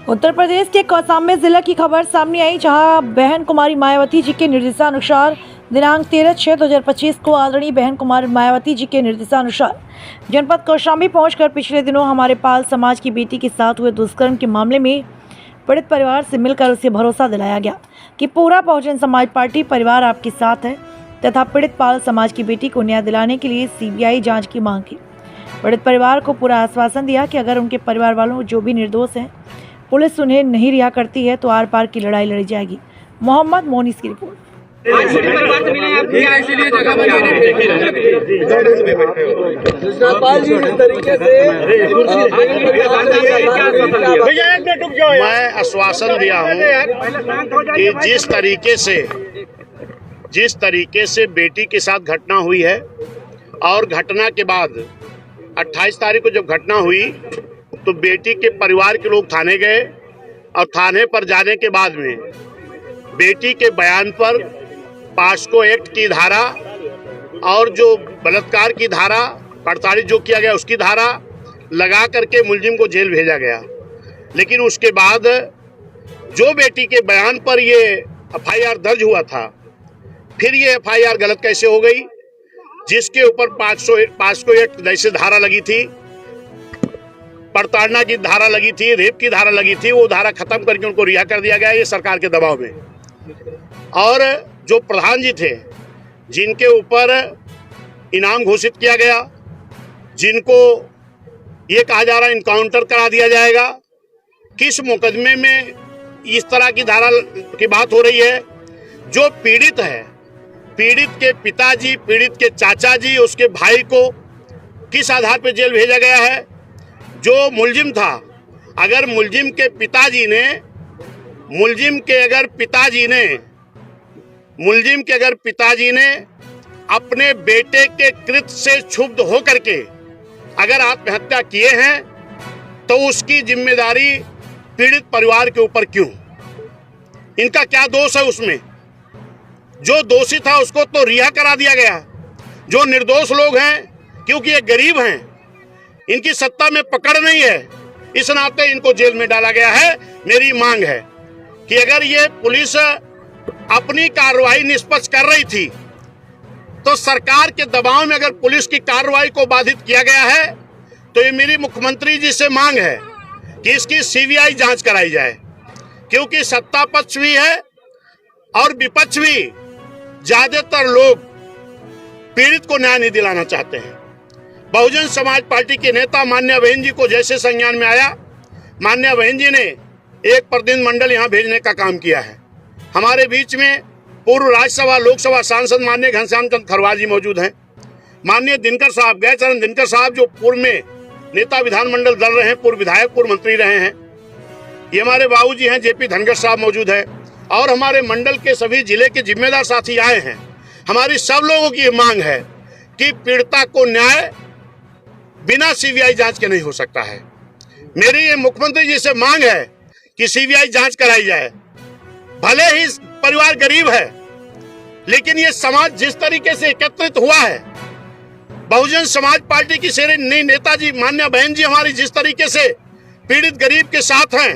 उत्तर प्रदेश के कौशाम्बी जिला की खबर सामने आई, जहां बहन कुमारी मायावती जी के निर्देशानुसार दिनांक 13/6/2025 को आदरणीय बहन कुमारी मायावती जी के निर्देशानुसार जनपद कौशाम्बी पहुंचकर पिछले दिनों हमारे पाल समाज की बेटी के साथ हुए दुष्कर्म के मामले में पीड़ित परिवार से मिलकर उसे भरोसा दिलाया गया कि पूरा बहुजन समाज पार्टी परिवार आपके साथ है तथा पीड़ित पाल समाज की बेटी को न्याय दिलाने के लिए सीबीआई जांच की मांग की। पीड़ित परिवार को पूरा आश्वासन दिया कि अगर उनके परिवार वालों जो भी निर्दोष हैं, पुलिस उन्हें नहीं रिहा करती है तो आर पार की लड़ाई लड़ी जाएगी। मोहम्मद मोनिस की रिपोर्ट। मैं आश्वासन दिया हूं कि जिस तरीके से बेटी के साथ घटना हुई है और घटना के बाद 28 तारीख को जब घटना हुई तो बेटी के परिवार के लोग थाने गए और थाने पर जाने के बाद में बेटी के बयान पर पॉस्को एक्ट की धारा और जो बलात्कार की धारा 48 जो किया गया उसकी धारा लगा करके मुलजिम को जेल भेजा गया। लेकिन उसके बाद जो बेटी के बयान पर ये एफआईआर दर्ज हुआ था, फिर ये एफआईआर गलत कैसे हो गई? जिसके ऊपर पॉस्को एक्ट जैसे धारा लगी थी, प्रताड़ना की धारा लगी थी, रेप की धारा लगी थी, वो धारा खत्म करके उनको रिहा कर दिया गया ये सरकार के दबाव में। और जो प्रधान जी थे जिनके ऊपर इनाम घोषित किया गया, जिनको ये कहा जा रहा है इनकाउंटर करा दिया जाएगा, किस मुकदमे में इस तरह की धारा की बात हो रही है? जो पीड़ित है, पीड़ित के पिताजी, पीड़ित के चाचा जी, उसके भाई को किस आधार पर जेल भेजा गया है? जो मुलजिम था, अगर मुलजिम के पिताजी ने अपने बेटे के कृत्य से क्षुब्ध होकर के अगर आत्महत्या किए हैं तो उसकी जिम्मेदारी पीड़ित परिवार के ऊपर क्यों? इनका क्या दोष है उसमें? जो दोषी था उसको तो रिहा करा दिया गया। जो निर्दोष लोग हैं, क्योंकि ये गरीब हैं, इनकी सत्ता में पकड़ नहीं है, इस नाते इनको जेल में डाला गया है। मेरी मांग है कि अगर ये पुलिस अपनी कार्रवाई निष्पक्ष कर रही थी तो सरकार के दबाव में अगर पुलिस की कार्रवाई को बाधित किया गया है तो ये मेरी मुख्यमंत्री जी से मांग है कि इसकी सीबीआई जांच कराई जाए, क्योंकि सत्ता पक्ष भी है और विपक्ष भी, ज्यादातर लोग पीड़ित को न्याय नहीं दिलाना चाहते हैं। बहुजन समाज पार्टी के नेता मान्या बहन जी को जैसे संज्ञान में आया, मान्या बहन जी ने एक प्रतिनिधि मंडल यहाँ भेजने का काम किया है। हमारे बीच में पूर्व राज्यसभा लोकसभा सांसद माननीय घनश्याम चंद खरवार जी मौजूद हैं। माननीय दिनकर साहब, गैचरण दिनकर साहब, जो पूर्व में नेता विधानमंडल दल रहे हैं, पूर्व विधायक, पूर्व मंत्री रहे हैं। ये हमारे बाबूजी हैं जेपी धनगर साहब मौजूद है और हमारे मंडल के सभी जिले के जिम्मेदार साथी आए हैं। हमारी सब लोगों की मांग है कि पीड़िता को न्याय बिना सीबीआई जांच के नहीं हो सकता है। मेरी ये मुख्यमंत्री जी से मांग है कि सीबीआई जांच कराई जाए। भले ही परिवार गरीब है, लेकिन ये समाज जिस तरीके से एकत्रित हुआ है, बहुजन समाज पार्टी की श्रेणी नेताजी मान्या बहन जी हमारी जिस तरीके से पीड़ित गरीब के साथ हैं,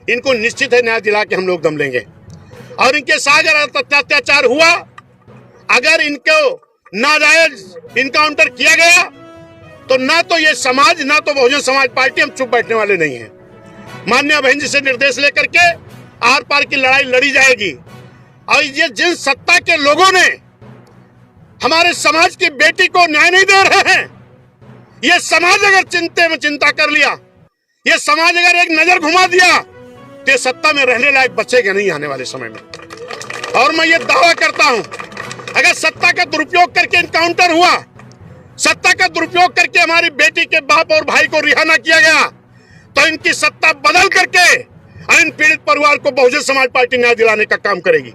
इनको निश्चित है न्याय दिला के हम लोग दम लेंगे। और इनके साथ अगर अत्याचार हुआ, अगर इनको नाजायज इनकाउंटर किया गया तो ना तो ये समाज, ना तो बहुजन समाज पार्टी हम चुप बैठने वाले नहीं हैं। मान्या बहन जी से निर्देश लेकर के आर पार की लड़ाई लड़ी जाएगी। और ये जिन सत्ता के लोगों ने हमारे समाज की बेटी को न्याय नहीं दे रहे हैं, ये समाज अगर चिंता कर लिया, ये समाज अगर एक नजर घुमा दिया तो ये सत्ता में रहने लायक बचेगा नहीं आने वाले समय में। और मैं ये दावा करता हूं, अगर सत्ता का दुरुपयोग करके इनकाउंटर हुआ, सत्ता का दुरुपयोग करके हमारी बेटी के बाप और भाई को रिहा न किया गया, तो इनकी सत्ता बदल करके इन पीड़ित परिवार को बहुजन समाज पार्टी न्याय दिलाने का काम करेगी।